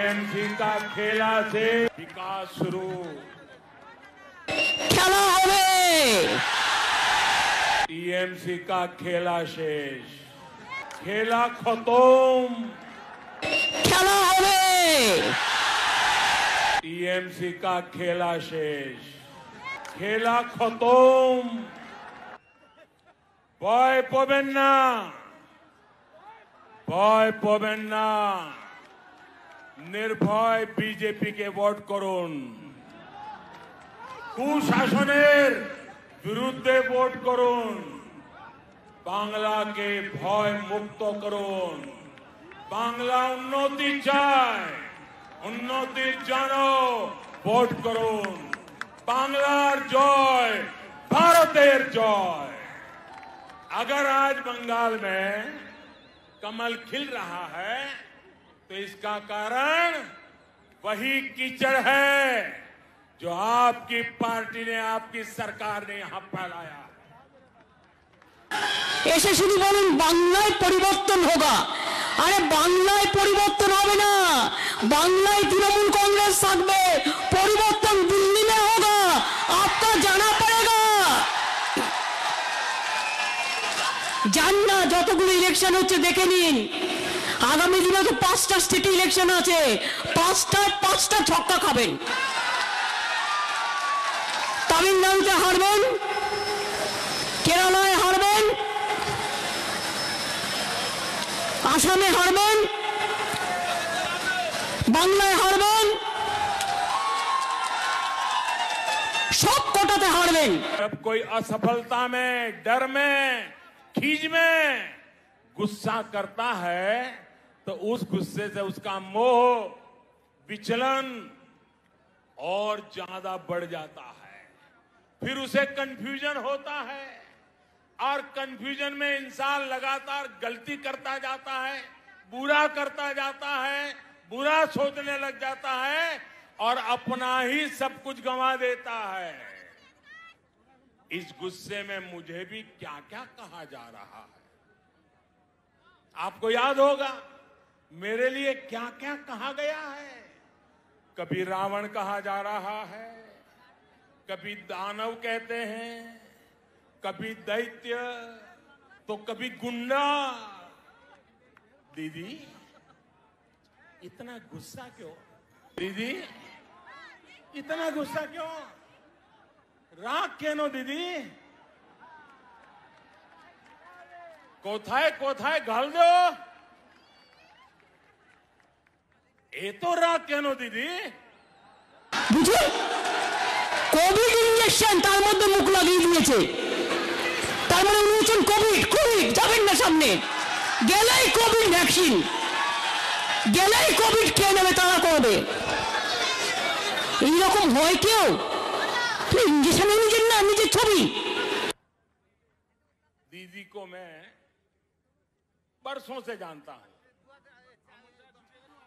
TMC का खेला से विकास शुरू, खेला होवे टीएमसी का खेला शेष, खेला खत्म, खेला होवे टीएमसी का खेला शेष, खेला खत्म। ভয় পাবেন না, ভয় পাবেন না, নির্ভয় বিজেপিকে ভোট করুন, কুশাসনের বিরুদ্ধে ভোট করুন, বাংলাকে ভয় মুক্ত করুন। বাংলা উন্নতি চায়, উন্নতির জন্য ভোট করুন। বাংলার জয়, ভারতের জয়। अगर आज बंगाल में कमल खिल रहा है तो इसका कारण वही कीचड़ है जो आपकी पार्टी ने, आपकी सरकार ने यहां फैलाया। এসে শুধু বলেন বাংলায় পরিবর্তন হোগা। আরে বাংলায় পরিবর্তন হবে না, বাংলায় তৃণমূল কংগ্রেস থাকবে। পরিবর্তন দিল্লি में होगा, आपका जाना पड़ेगा। জান না যতগুলো ইলেকশন হচ্ছে দেখে নিন। আগামী দিনে তো 5টা স্টেট ইলেকশন আছে, 5টা ছক্কা খাবেন। তামিলনাড়ুতে হারবেন, কেরালায় হারবেন, আসামে হারবেন, বাংলায় হারবেন, সব কোটাতে হারবেন। जब कोई असफलता में, डर में, खीज में गुस्सा करता है तो उस गुस्से से उसका मोह, विचलन और ज्यादा बढ़ जाता है। फिर उसे कंफ्यूजन होता है और कंफ्यूजन में इंसान लगातार गलती करता जाता है, बुरा करता जाता है, बुरा सोचने लग जाता है और अपना ही सब कुछ गंवा देता है। इस गुस्से में मुझे भी क्या क्या कहा जा रहा है, आपको याद होगा मेरे लिए क्या क्या कहा गया है। कभी रावण कहा जा रहा है, कभी दानव कहते हैं, कभी दैत्य, तो कभी गुंडा। दीदी इतना गुस्सा क्यों? दीदी इतना गुस्सा क्यों? রাগ কেন দিদি? কোথায় কোথায় গাল দো? এত রাগ কেন দিদি? বুঝে কোভিড ইনজেকশন তার মধ্যে মুখ লাগিয়ে দিয়েছে। তার মানে উনি হচ্ছেন কোভিড। যাবেন না সামনে, গেলেই কোভিড ভ্যাকসিন, গেলেই কোভিড খেয়ে নেবে, তারা করবে। এইরকম হয় কেউ? इंजेक्शन नीचे छवि। दीदी को मैं बरसों से जानता हूं।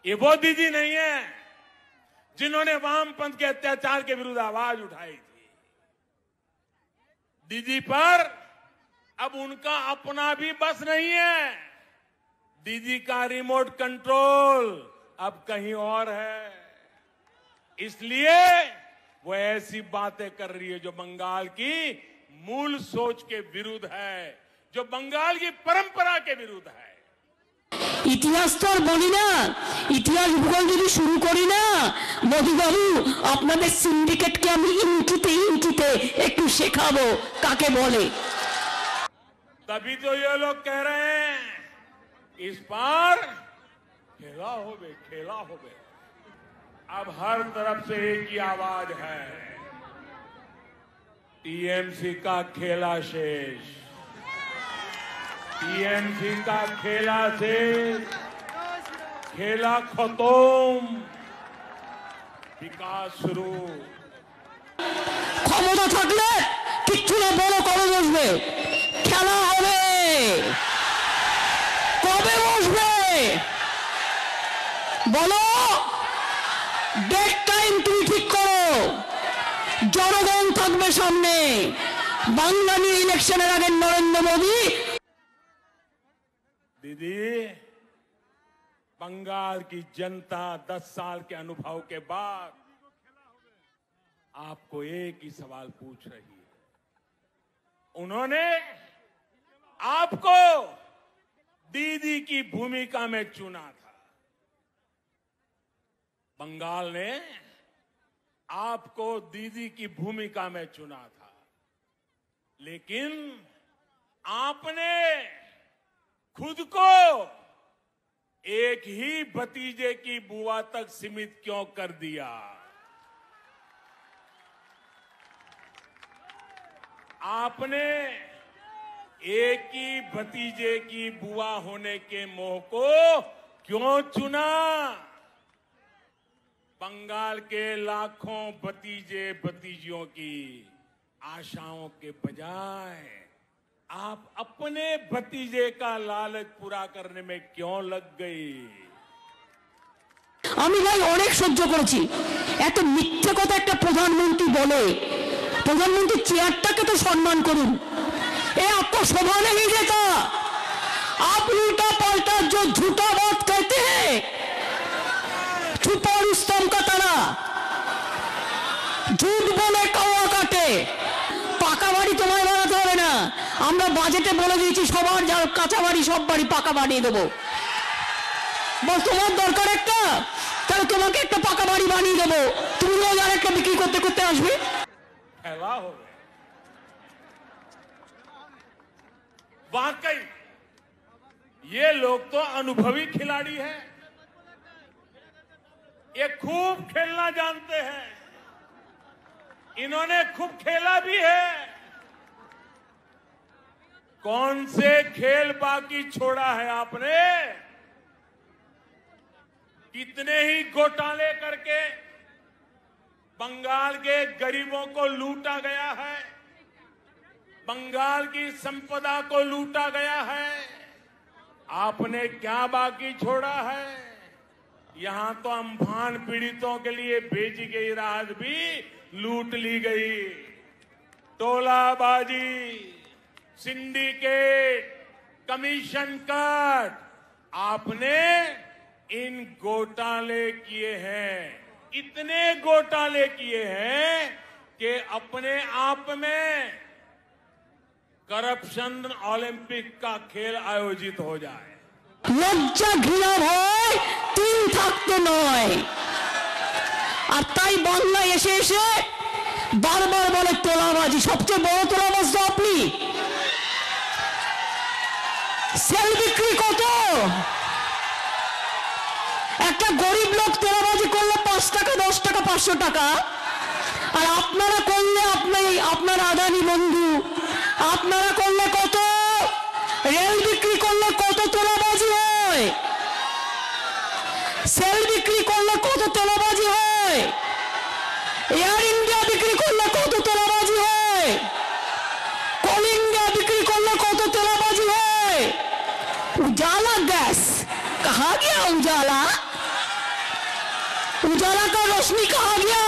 ये वो दीदी नहीं है जिन्होंने वामपंथ के अत्याचार के विरुद्ध आवाज उठाई थी। दीदी पर अब उनका अपना भी बस नहीं है। दीदी का रिमोट कंट्रोल अब कहीं और है। इसलिए वो ऐसी बातें कर रही है जो बंगाल की मूल सोच के विरुद्ध है, जो बंगाल की परंपरा के विरुद्ध है। ইতিহাস তো আর বলি না, ইতিহাস ভূগোল যদি শুরু করি না মোদি বাবু, আপনাদের সিন্ডিকেটকে আমি ইঞ্চিতে একটু শেখাবো কাকে বলে। तभी तो ये लोग कह रहे हैं इस बार खेला होवे। अब हर तरफ से एक ही आवाज है, टीएमसी का खेला शेष, टीएमसी का खेला शेष, खेला खत्म, विकास शुरू। ক্ষমতা থাকলে কিচ্ছু না, বড় কবে বসবে? খেলা হবে, কবে বসবে বলো? ডেট টাইম তুমি ঠিক করো। জনগণ থাকবে সামনে। বাংলা নিয়ে ইলেকশনের আগে নরেন্দ্র মোদী। दीदी बंगाल की जनता 10 साल के अनुभव के बाद आपको एक ही सवाल पूछ रही है। उन्होंने आपको दीदी की भूमिका में चुना था। बंगाल ने आपको दीदी की भूमिका में चुना था, लेकिन आपने खुद को एक ही भतीजे की बुआ तक सीमित क्यों कर दिया? आपने एक ही भतीजे की बुआ होने के मोह को क्यों चुना? बंगाल के लाखों भतीजे भतीजियों की आशाओं के बजाय आप अपने भतीजे का लालच पूरा करने में क्यों लग गई? আমি ভাই অনেক সহ্য করেছি। এত মিথ্যে কথা একটা প্রধানমন্ত্রী বলে। প্রধানমন্ত্রী চেয়ারটাকে তো সম্মান করুন। ए आपको शोभा नहीं देता। आप उल्टा पलटा जो झूठा बात कहते हैं, छुपा रुस्तम का तरह झूठ बोले कौवा काटे। পাকা বাড়ি তোমায় বানাতে হবে না, আমরা বাজেটে বলে দিয়েছি সবার যা কাঁচা বাড়ি সব বাড়ি পাকা বানিয়ে দেবো। বল তোমার দরকার একটা, তাহলে তোমাকে একটা পাকা বাড়ি বানিয়ে দেবো, তুমি রোজ আর একটা বিক্রি করতে করতে আসবে। फैला हो गया। वाकई ये लोग तो अनुभवी खिलाड़ी हैं, ये खूब खेलना जानते हैं, इन्होंने खूब खेला भी है। कौन से खेल बाकी छोड़ा है आपने? कितने ही घोटाले करके बंगाल के गरीबों को लूटा गया है, बंगाल की संपदा को लूटा गया है। आपने क्या बाकी छोड़ा है? यहां तो अम्फान पीड़ितों के लिए भेजी गई राहत भी लूट ली गई। टोलाबाजी, सिंडिकेट, कमीशन कट, आपने इन घोटाले किए हैं, इतने घोटाले किए हैं कि अपने आप में करप्शन ओलंपिक का खेल आयोजित हो जाए। লজ্জা ঘৃণা ভয় তিন থাকতে নয়। আর তাই বাংলায় এসে এসে বারবার বলে তোলাবাজি। সবচেয়ে বড় তোলাবাজ তো আপনি। সেল বিক্রি কত? একটা গরিব লোক তোলাবাজি করলে 5 টাকা 10 টাকা 500 টাকা, আর আপনারা করলে আপনার আদানি বন্ধু আপনারা করলে কত? রেল বিক্রি করলে কত তোলাবাজি হয়? সেল বিক্রি করলে কত তোলাবাজি হয়? এয়ার ইন্ডিয়া বিক্রি করলে কত তোলাবাজি হয়? কোল ইন্ডিয়া বিক্রি করলে কত তোলাবাজি হয়? उजाला गैस कहाँ गया? उजाला का रोशनी कहाँ गया?